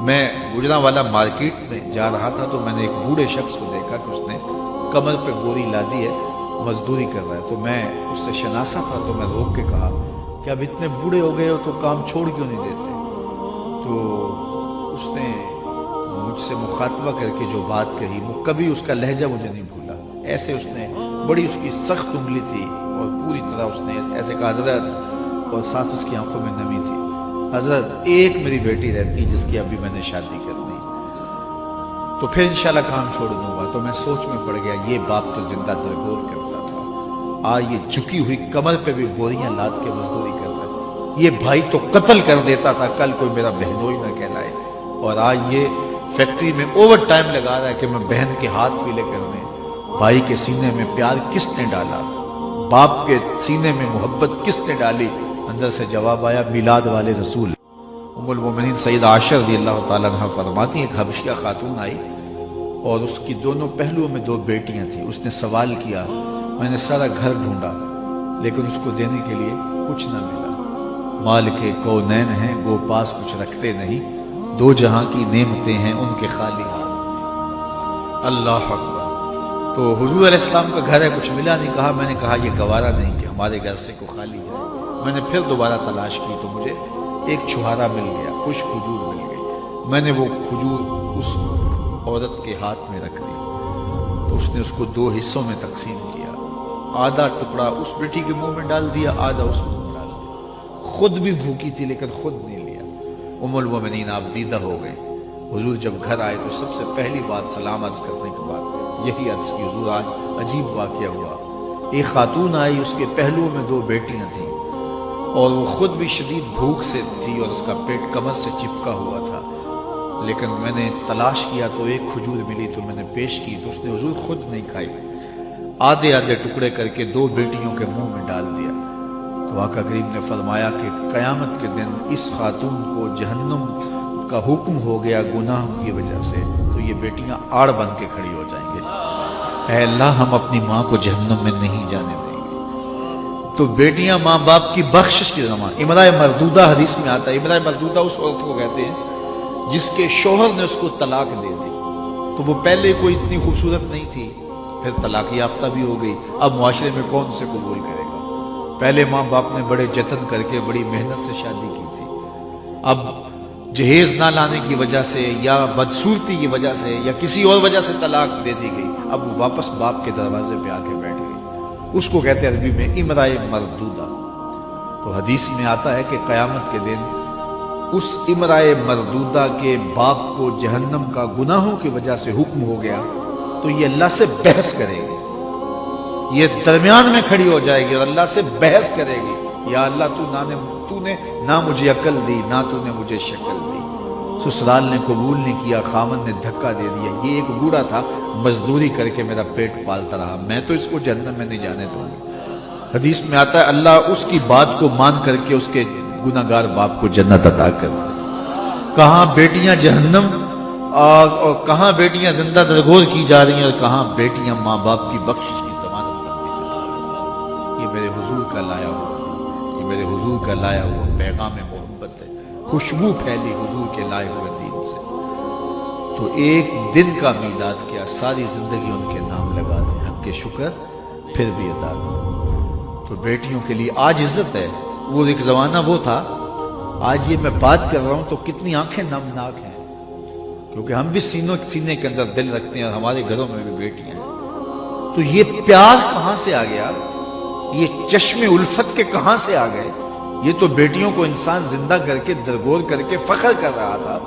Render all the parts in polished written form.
میں گجرانوالا مارکیٹ میں جا رہا تھا تو میں نے ایک بوڑھے شخص کو دیکھا کہ اس نے کمر پہ بوری لادی ہے، مزدوری کر رہا ہے۔ تو میں اس سے شناسا تھا تو میں روک کے کہا کہ اب اتنے بوڑھے ہو گئے ہو تو کام چھوڑ کیوں نہیں دیتے؟ تو اس نے مجھ سے مخاطبہ کر کے جو بات کہی، وہ کبھی اس کا لہجہ مجھے نہیں بھولا۔ ایسے اس نے بڑی اس کی سخت انگلی تھی اور پوری طرح اس نے ایسے کہا حضرت، اور ساتھ اس کی آنکھوں میں نمی تھی، حضرت ایک میری بیٹی رہتی جس کی ابھی میں نے شادی کرنی، تو پھر انشاءاللہ کام چھوڑ دوں گا۔ تو میں سوچ میں پڑ گیا، یہ باپ تو زندہ درگور کرتا تھا، آج یہ جھکی ہوئی کمر پہ بھی بوریاں لاد کے مزدوری کر رہا ہے۔ یہ بھائی تو قتل کر دیتا تھا، کل کوئی میرا بہنوئی نہ کہلائے، اور آج یہ فیکٹری میں اوور ٹائم لگا رہا ہے کہ میں بہن کے ہاتھ پیلے کرنے۔ بھائی کے سینے میں پیار کس نے ڈالا؟ باپ کے سینے میں محبت کس نے ڈالی؟ اندر سے جواب آیا، میلاد والے رسول۔ ام المومنین سیدہ عائشہ رضی اللہ تعالیٰ عنہ فرماتی ہیں، ایک حبشیہ خاتون آئی اور اس کی دونوں پہلوؤں میں 2 بیٹیاں تھیں۔ اس نے سوال کیا، میں نے سارا گھر ڈھونڈا لیکن اس کو دینے کے لیے کچھ نہ ملا۔ مال کے کونین ہیں گو پاس کچھ رکھتے نہیں، 2 جہاں کی نعمتیں ہیں ان کے خالی ہاتھ۔ اللہ اکبر۔ تو حضور علیہ السلام کا گھر ہے، کچھ ملا نہیں۔ کہا، میں نے کہا یہ گوارا نہیں کہ ہمارے گھر سے کو خالی جائے۔ میں نے پھر دوبارہ تلاش کی تو مجھے ایک چھہارا مل گیا، خشک کھجور مل گئی۔ میں نے وہ کھجور اس عورت کے ہاتھ میں رکھ دی تو اس نے اس کو 2 حصوں میں تقسیم کیا، آدھا ٹکڑا اس بیٹی کے منہ میں ڈال دیا، آدھا اس منہ میں ڈال دیا۔ خود بھی بھوکی تھی لیکن خود نہیں لیا۔ ام المومنین آپ دیدہ ہو گئے۔ حضور جب گھر آئے تو سب سے پہلی بات سلام عرض کرنے کے بعد یہی عرض کی، حضور آج عجیب واقعہ ہوا۔ ایک خاتون آئی، اس کے پہلوؤں میں 2 بیٹیاں تھیں اور وہ خود بھی شدید بھوک سے تھی اور اس کا پیٹ کمر سے چپکا ہوا تھا، لیکن میں نے تلاش کیا تو ایک کھجور ملی تو میں نے پیش کی تو اس نے حضور خود نہیں کھائی، آدھے آدھے ٹکڑے کر کے 2 بیٹیوں کے منہ میں ڈال دیا۔ تو آقا کریم نے فرمایا کہ قیامت کے دن اس خاتون کو جہنم کا حکم ہو گیا گناہ کی وجہ سے، تو یہ بیٹیاں آڑ بن کے کھڑی ہو جائیں گے، اے اللہ ہم اپنی ماں کو جہنم میں نہیں جانے دیں گے۔ تو بیٹیاں ماں باپ کی بخشش کے زمان، امرأہ مردودہ حدیث میں آتا ہے۔ امرأہ مردودہ اس عورت کو کہتے ہیں جس کے شوہر نے اس کو طلاق دے دی، تو وہ پہلے کوئی اتنی خوبصورت نہیں تھی، پھر طلاق یافتہ بھی ہو گئی، اب معاشرے میں کون سے قبول کرے گا؟ پہلے ماں باپ نے بڑے جتن کر کے بڑی محنت سے شادی کی تھی، اب جہیز نہ لانے کی وجہ سے یا بدصورتی کی وجہ سے یا کسی اور وجہ سے طلاق دے دی گئی، اب وہ واپس باپ کے دروازے پہ آ کے بیٹھ گئی۔ اس کو کہتے ہیں عربی میں امرأہ مردودہ۔ تو حدیث میں آتا ہے کہ قیامت کے دن اس امرأہ مردودہ کے باپ کو جہنم کا گناہوں کی وجہ سے حکم ہو گیا تو یہ اللہ سے بحث کرے گی، یہ درمیان میں کھڑی ہو جائے گی اور اللہ سے بحث کرے گی، یا اللہ تو نے نہ مجھے عقل دی نہ تو نے مجھے شکل دی، سسرال نے قبول نہیں کیا، خامن نے دھکا دے دیا، یہ ایک بوڑھا تھا مزدوری کر کے میرا پیٹ پالتا رہا، میں تو اس کو جہنم میں نہیں جانے دوں گا۔ حدیث میں آتا ہے اللہ اس کی بات کو مان کر کے اس کے گناہگار باپ کو جنت عطا کر۔ کہاں بیٹیاں جہنم اور کہاں بیٹیاں زندہ درگور کی جا رہی ہیں اور کہاں بیٹیاں ماں باپ کی بخشش کی ضمانت بنتی جا رہی ہیں۔ یہ میرے حضور کا لایا ہوا، یہ میرے حضور کا لایا ہوا پیغام محبت ہے، خوشبو پھیلی حضور کے لائے ہوئے دین سے۔ تو ایک دن کا میلاد کیا، ساری زندگی ان کے نام لگا دیں، حق کے شکر پھر بھی ادا کریں۔ تو بیٹیوں کے لیے آج عزت ہے، وہ ایک زمانہ وہ تھا، آج یہ میں بات کر رہا ہوں تو کتنی آنکھیں نمناک ہیں، کیونکہ ہم بھی سینے کے اندر دل رکھتے ہیں اور ہمارے گھروں میں بھی بیٹیاں ہیں۔ تو یہ پیار کہاں سے آ گیا؟ یہ چشم الفت کے کہاں سے آ گئے؟ یہ تو بیٹیوں کو انسان زندہ کر کے درگور کر کے فخر کر رہا تھا،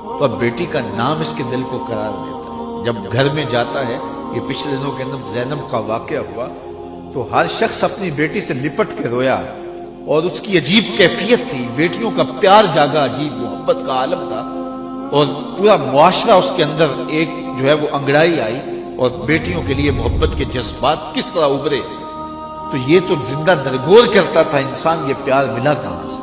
تو اب بیٹی کا نام اس کے دل کو قرار دیتا ہے۔ جب گھر میں جاتا ہے، یہ پچھلے دنوں کے اندر زینب کا واقعہ ہوا تو ہر شخص اپنی بیٹی سے لپٹ کے رویا اور اس کی عجیب کیفیت تھی، بیٹیوں کا پیار جاگا، عجیب محبت کا عالم تھا، اور پورا معاشرہ اس کے اندر ایک جو ہے وہ انگڑائی آئی اور بیٹیوں کے لیے محبت کے جذبات کس طرح ابھرے۔ تو یہ تو زندہ درگور کرتا تھا انسان، یہ پیار ملا کہاں سے؟